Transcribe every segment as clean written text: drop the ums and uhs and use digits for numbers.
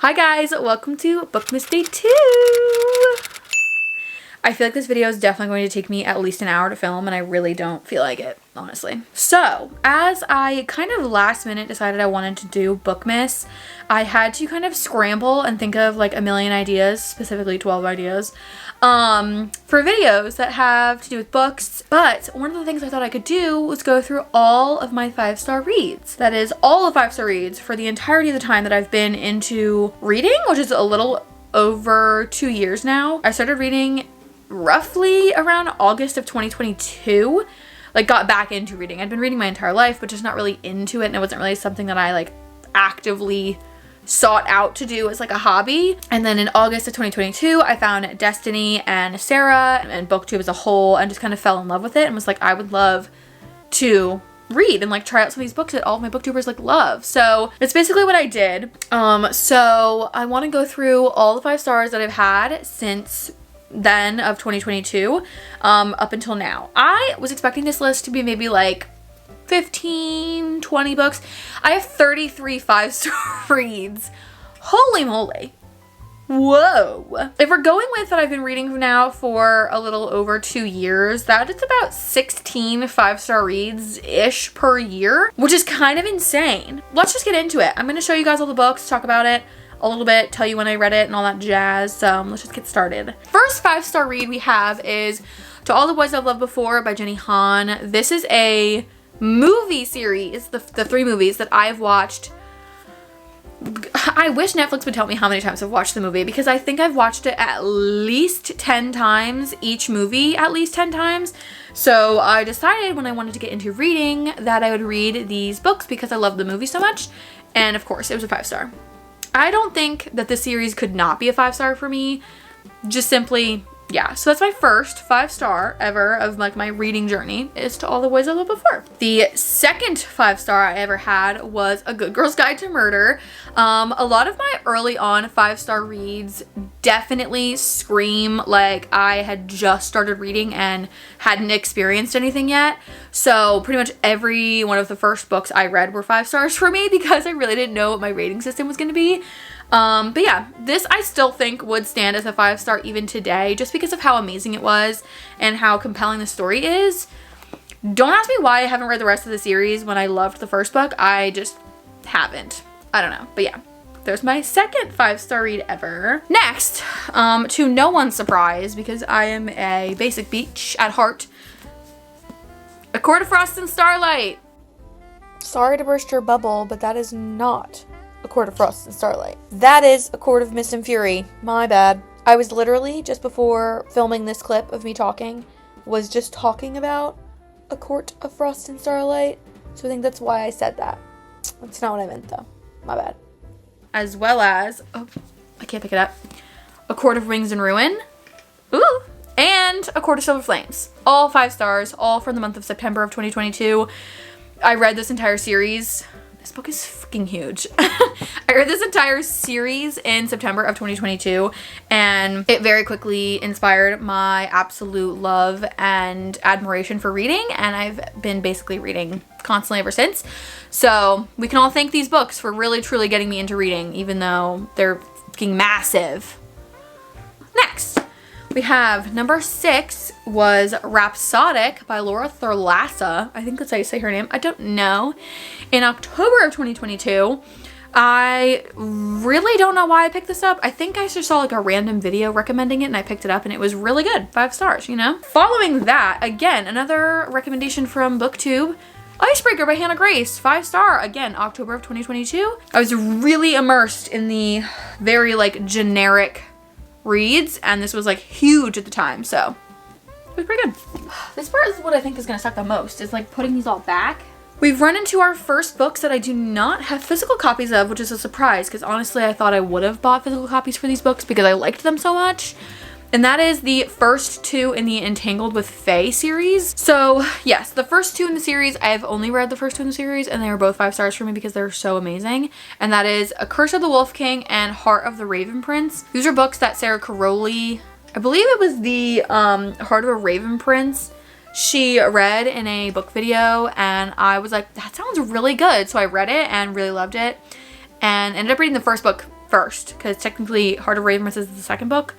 Hi guys, welcome to Bookmas Day 2. I feel like this video is definitely going to take me at least an hour to film, and I really don't feel like it, honestly. So, as I kind of last minute decided I wanted to do Bookmas, I had to kind of scramble and think of like a million ideas, specifically 12 ideas, for videos that have to do with books. But one of the things I thought I could do was go through all of my 5-star reads. That is all of 5-star reads for the entirety of the time that I've been into reading, which is a little over 2 years now. I started reading roughly around August of 2022, like got back into reading. I'd been reading my entire life, but just not really into it, and it wasn't really something that I like actively sought out to do as like a hobby. And then in August of 2022, I found Destiny and Sarah and booktube as a whole and just kind of fell in love with it and was like, I would love to read and like try out some of these books that all of my booktubers like love. So that's basically what I did. So I want to go through all the 5 stars that I've had since then of 2022 up until now. I was expecting this list to be maybe like 15, 20 books. I have 33 5-star reads. Holy moly. Whoa. If we're going with that I've been reading now for a little over 2 years, that is about 16 5-star reads-ish per year, which is kind of insane. Let's just get into it. I'm going to show you guys all the books, talk about it a little bit, tell you when I read it and all that jazz. So let's just get started. First 5-star read we have is To All the Boys I've Loved Before by Jenny Han. This is a movie series, the 3 movies that I've watched. I wish Netflix would tell me how many times I've watched the movie, because I think I've watched it at least 10 times, each movie at least 10 times. So I decided when I wanted to get into reading that I would read these books because I love the movie so much. And of course it was a 5-star. I don't think that this series could not be a 5-star for me. Just simply, yeah. So that's my first 5-star ever of like my reading journey, is To All the Boys I Loved Before. The second 5-star I ever had was A Good Girl's Guide to Murder. A lot of my early on 5-star reads definitely scream like I had just started reading and hadn't experienced anything yet. So pretty much every one of the first books I read were 5 stars for me because I really didn't know what my rating system was going to be. But yeah, this I still think would stand as a 5-star even today, just because of how amazing it was and how compelling the story is. Don't ask me why I haven't read the rest of the series when I loved the first book. I just haven't. I don't know. But yeah, there's my second 5-star read ever. Next, to no one's surprise, because I am a basic beach at heart, A Court of Frost and Starlight. Sorry to burst your bubble, but that is not A Court of Frost and Starlight. That is A Court of Mist and Fury. My bad. I was literally, just before filming this clip of me talking, was just talking about A Court of Frost and Starlight. So I think that's why I said that. That's not what I meant though. My bad. As well as, oh, I can't pick it up, A Court of Rings and Ruin. Ooh. And A Court of Silver Flames. All 5 stars, all from the month of September of 2022. I read this entire series. This book is fucking huge. I read this entire series in September of 2022, and it very quickly inspired my absolute love and admiration for reading, and I've been basically reading constantly ever since. So we can all thank these books for really truly getting me into reading, even though they're fucking massive. Next, we have number 6 was Rhapsodic by Laura Thalassa. I think that's how you say her name. I don't know. In October of 2022, I really don't know why I picked this up. I think I just saw like a random video recommending it and I picked it up and it was really good. 5 stars, you know? Following that, again, another recommendation from BookTube, Icebreaker by Hannah Grace, 5-star, again, October of 2022. I was really immersed in the very like generic reads, and this was like huge at the time, so it was pretty good. This part is what I think is gonna suck the most, is like putting these all back. We've run into our first books that I do not have physical copies of, which is a surprise, because honestly I thought I would have bought physical copies for these books because I liked them so much. And that is the first 2 in the Entangled with Fae series. So yes, the first 2 in the series, I've only read the first 2 in the series, and they were both 5 stars for me because they're so amazing. And that is A Curse of the Wolf King and Heart of the Raven Prince. These are books that Sarah Caroli, I believe it was the Heart of a Raven Prince, she read in a book video, and I was like, that sounds really good. So I read it and really loved it, and ended up reading the first book first, because technically Heart of Raven Princess is the second book,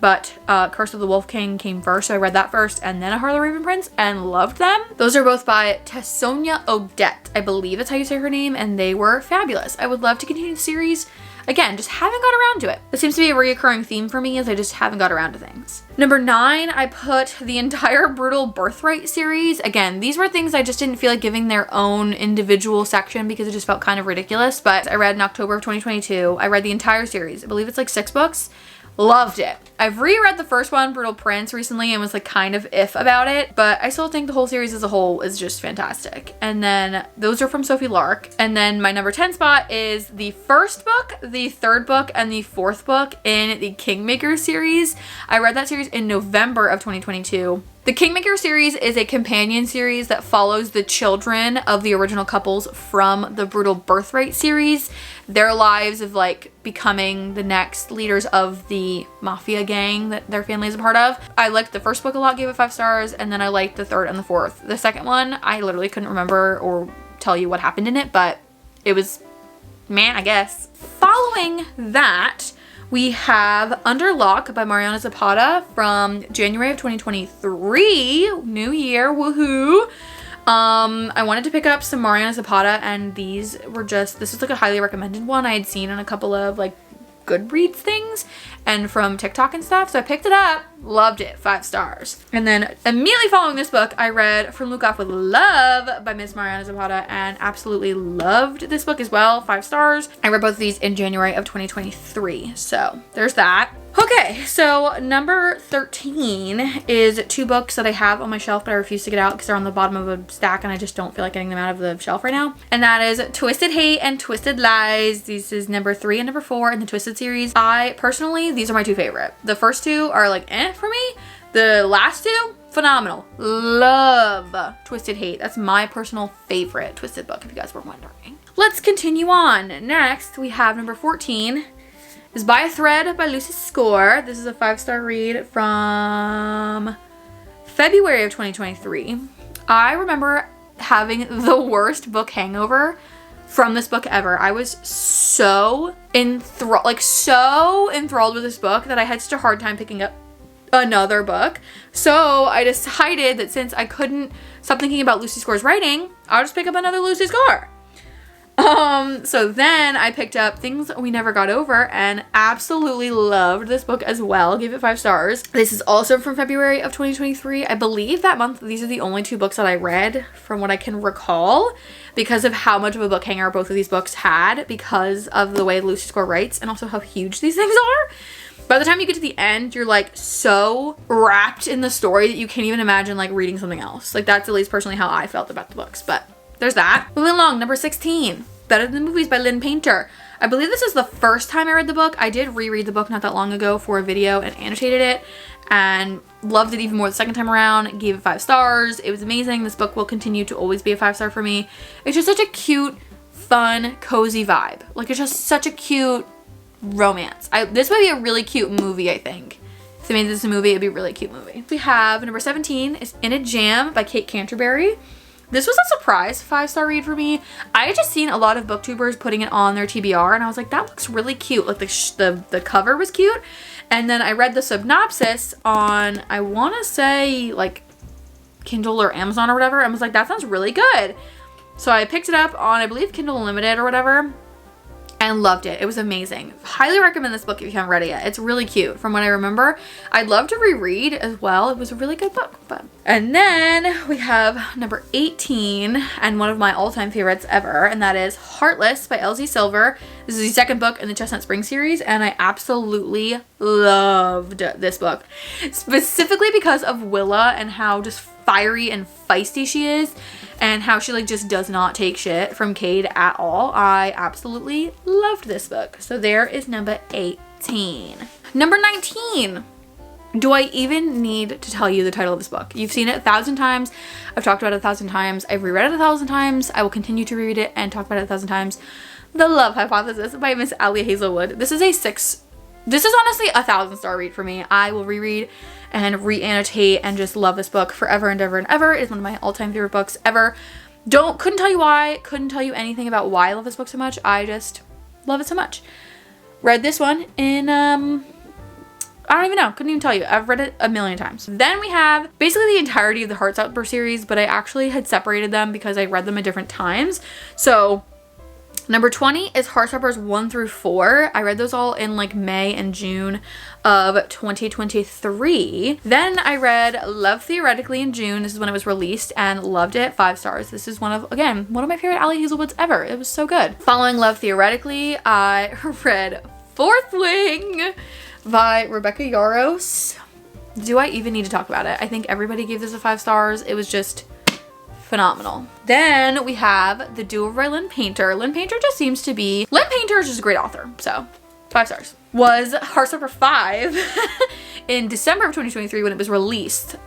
but Curse of the Wolf King came first, so I read that first, and then A Heart of the Raven Prince, and loved them. Those are both by Tessonia Odette. I believe that's how you say her name, and they were fabulous. I would love to continue the series. Again, just haven't got around to it. It seems to be a reoccurring theme for me, as I just haven't got around to things. Number 9, I put the entire Brutal Birthright series. Again, these were things I just didn't feel like giving their own individual section because it just felt kind of ridiculous, but I read in October of 2022. I read the entire series. I believe it's like 6 books. Loved it. I've reread the first one, Brutal Prince, recently and was like kind of iff about it, but I still think the whole series as a whole is just fantastic. And then those are from Sophie Lark. And then my number 10 spot is the first book, the third book, and the fourth book in the Kingmaker series. I read that series in November of 2022. The Kingmaker series is a companion series that follows the children of the original couples from the Brutal Birthright series. Their lives of like becoming the next leaders of the mafia gang that their family is a part of. I liked the first book a lot, gave it 5 stars, and then I liked the third and the fourth. The second one, I literally couldn't remember or tell you what happened in it, but it was, man, I guess. Following that, we have Under Lock by Mariana Zapata from January of 2023. New year, woohoo. I wanted to pick up some Mariana Zapata, and these were just, this was like a highly recommended one I had seen on a couple of like Goodreads things and from TikTok and stuff. So I picked it up, loved it, 5 stars. And then immediately following this book, I read From Luke Off with Love by Miss Mariana Zapata and absolutely loved this book as well, 5 stars. I read both of these in January of 2023. So there's that. Okay, so number 13 is 2 books that I have on my shelf, but I refuse to get out because they're on the bottom of a stack and I just don't feel like getting them out of the shelf right now. And that is Twisted Hate and Twisted Lies. This is number 3 and number 4 in the Twisted series. I personally, these are my 2 favorite. The first 2 are like for me. The last 2, phenomenal. Love Twisted Hate. That's my personal favorite Twisted book, if you guys were wondering. Let's continue on. Next, we have number 14. Is By a Thread by Lucy Score. This is a 5-star read from February of 2023. I remember having the worst book hangover from this book ever. I was so enthralled with this book that I had such a hard time picking up another book. So I decided that since I couldn't stop thinking about Lucy Score's writing, I'll just pick up another Lucy Score. So then I picked up Things We Never Got Over and absolutely loved this book as well. Gave it 5 stars. This is also from February of 2023. I believe that month these are the only 2 books that I read from what I can recall because of how much of a book hanger both of these books had because of the way Lucy Score writes and also how huge these things are. By the time you get to the end, you're like so wrapped in the story that you can't even imagine like reading something else. Like that's at least personally how I felt about the books, but there's that. Moving along, number 16, Better Than the Movies by Lynn Painter. I believe this is the first time I read the book. I did reread the book not that long ago for a video and annotated it and loved it even more the second time around. Gave it 5 stars. It was amazing. This book will continue to always be a 5-star for me. It's just such a cute, fun, cozy vibe. Like it's just such a cute romance. This would be a really cute movie, I think. If they made this a movie, it'd be a really cute movie. We have number 17 is In a Jam by Kate Canterbury. This was a surprise 5-star read for me. I had just seen a lot of booktubers putting it on their TBR and I was like, that looks really cute. Like the cover was cute. And then I read the synopsis on, I want to say like Kindle or Amazon or whatever. And was like, that sounds really good. So I picked it up on, I believe, Kindle Unlimited or whatever. And loved it. It was amazing. Highly recommend this book if you haven't read it yet. It's really cute from what I remember. I'd love to reread as well. It was a really good book. And then we have number 18 and one of my all-time favorites ever, and that is Heartless by LZ Silver. This is the second book in the Chestnut Spring series and I absolutely loved this book. Specifically because of Willa and how just fiery and feisty she is and how she like just does not take shit from Cade at all. I absolutely loved this book. So there is number 18. Number 19. Do I even need to tell you the title of this book? You've seen it 1,000 times. I've talked about it 1,000 times. I've reread it 1,000 times. I will continue to reread it and talk about it 1,000 times. The Love Hypothesis by Miss Alia Hazelwood. This is honestly a 1,000-star read for me. I will reread and re-annotate and just love this book forever and ever and ever. It is one of my all-time favorite books ever. Couldn't tell you why, couldn't tell you anything about why I love this book so much. I just love it so much. Read this one in, I don't even know. Couldn't even tell you. I've read it a million times. Then we have basically the entirety of the Heartstopper series, but I actually had separated them because I read them at different times. So number 20 is Heartstoppers 1 through 4. I read those all in like May and June of 2023. Then I read Love Theoretically in June. This is when it was released, and loved it. 5 stars. This is one of my favorite Ali Hazelwoods ever. It was so good. Following Love Theoretically, I read Fourth Wing by Rebecca Yarros. Do I even need to talk about it? I think everybody gave this a 5 stars. It was just phenomenal. Then we have The Do-Over by Lynn Painter. Lynn Painter is just a great author, so 5 stars. Was Heartstopper 5 in December of 2023 when it was released.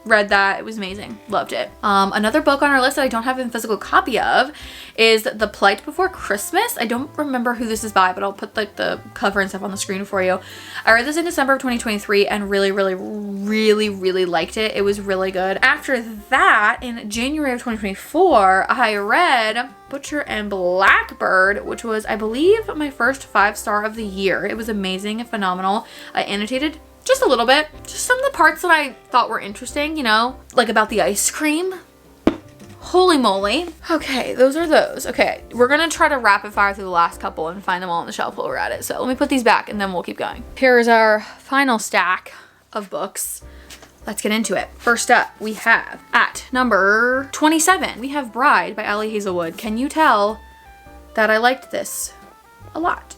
Read that. It was amazing. Loved it. Another book on our list that I don't have a physical copy of is The Plight Before Christmas. I don't remember who this is by, but I'll put like the cover and stuff on the screen for you. I read this in December of 2023 and really liked it. It was really good. After that, in January of 2024, I read Butcher and Blackbird, which was, I believe, my first 5-star of the year. It was amazing and phenomenal. I annotated just a little bit, just some of the parts that I thought were interesting, you know, like about the ice cream. Holy moly. Okay, those are those. Okay, we're gonna try to rapid fire through the last couple and find them all on the shelf while we're at it. So let me put these back and then we'll keep going. Here's our final stack of books. Let's get into it. First up, we have at number 27, we have Bride by Ali Hazelwood. Can you tell that I liked this a lot?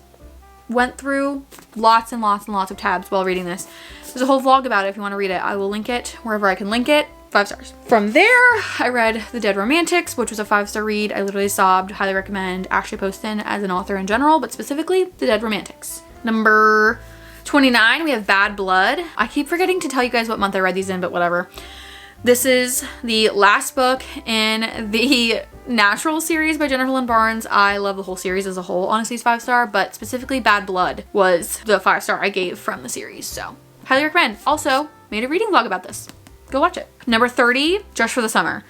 Went through lots and lots of tabs while reading this. There's a whole vlog about it if you want to read it. I will link it wherever I can link it. 5 stars. From there, I read The Dead Romantics, which was a 5-star read. I literally sobbed. Highly recommend Ashley Poston as an author in general, but specifically The Dead Romantics. Number 29, we have Bad Blood. I keep forgetting to tell you guys what month I read these in, but whatever. This is the last book in the Natural series by Jennifer Lynn Barnes. I love the whole series as a whole. Honestly, it's 5-star, but specifically Bad Blood was the 5-star I gave from the series. So highly recommend. Also, made a reading vlog about this. Go watch it. Number 30, Just for the Summer.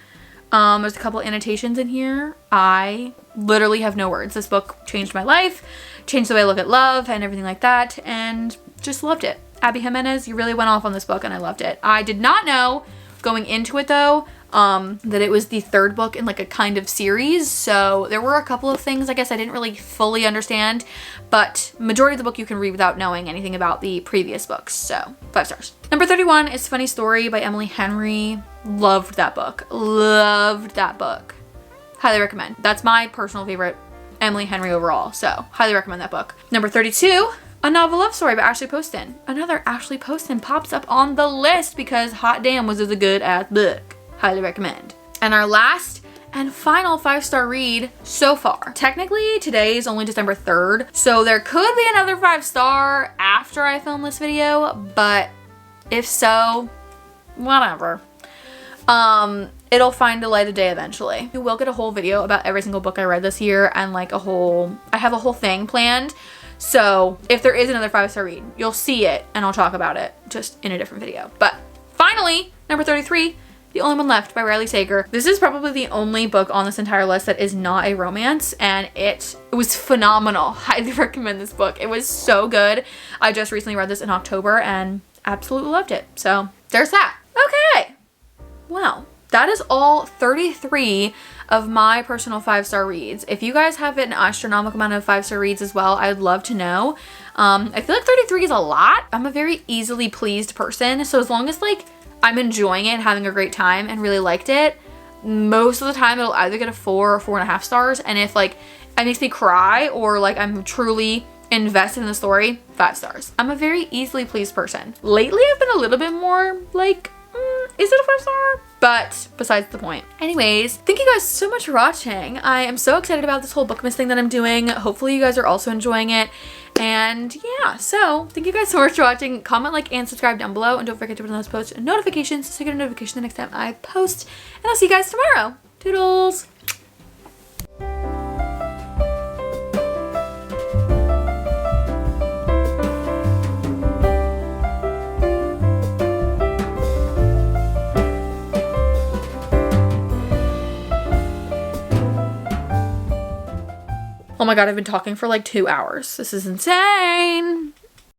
There's a couple annotations in here. I literally have no words. This book changed my life, changed the way I look at love and everything like that, and just loved it. Abby Jimenez, you really went off on this book and I loved it. I did not know going into it though, that it was the 3rd book in like a kind of series. So there were a couple of things I guess I didn't really fully understand, but majority of the book you can read without knowing anything about the previous books. So 5 stars. Number 31 is Funny Story by Emily Henry. Loved that book. Loved that book. Highly recommend. That's my personal favorite Emily Henry overall. So highly recommend that book. Number 32, A Novel Love Story by Ashley Poston. Another Ashley Poston pops up on the list because hot damn was this a good ass book. Highly recommend. And our last and final 5-star read so far. Technically today is only December 3rd, so there could be another 5-star after I film this video, but if so, whatever. It'll find the light of day eventually. We will get a whole video about every single book I read this year and like I have a whole thing planned. So if there is another 5-star read, you'll see it and I'll talk about it just in a different video. But finally, number 33, The Only One Left by Riley Sager. This is probably the only book on this entire list that is not a romance, and it was phenomenal. Highly recommend this book. It was so good. I just recently read this in October and absolutely loved it. So there's that. Okay. Well, that is all 33 of my personal 5-star reads. If you guys have an astronomical amount of 5-star reads as well, I would love to know. I feel like 33 is a lot. I'm a very easily pleased person, so as long as like I'm enjoying it and having a great time and really liked it, most of the time it'll either get a 4 or 4.5 stars, and if like it makes me cry or like I'm truly invested in the story, 5 stars. I'm a very easily pleased person. Lately I've been a little bit more like, is it a 5-star? But besides the point. Anyways, thank you guys so much for watching. I am so excited about this whole Bookmas thing that I'm doing. Hopefully you guys are also enjoying it. And yeah, so thank you guys so much for watching. Comment, like, and subscribe down below. And don't forget to turn on those post notifications so you get a notification the next time I post. And I'll see you guys tomorrow. Toodles! Oh Oh my god, I've been talking for like 2 hours. This is insane.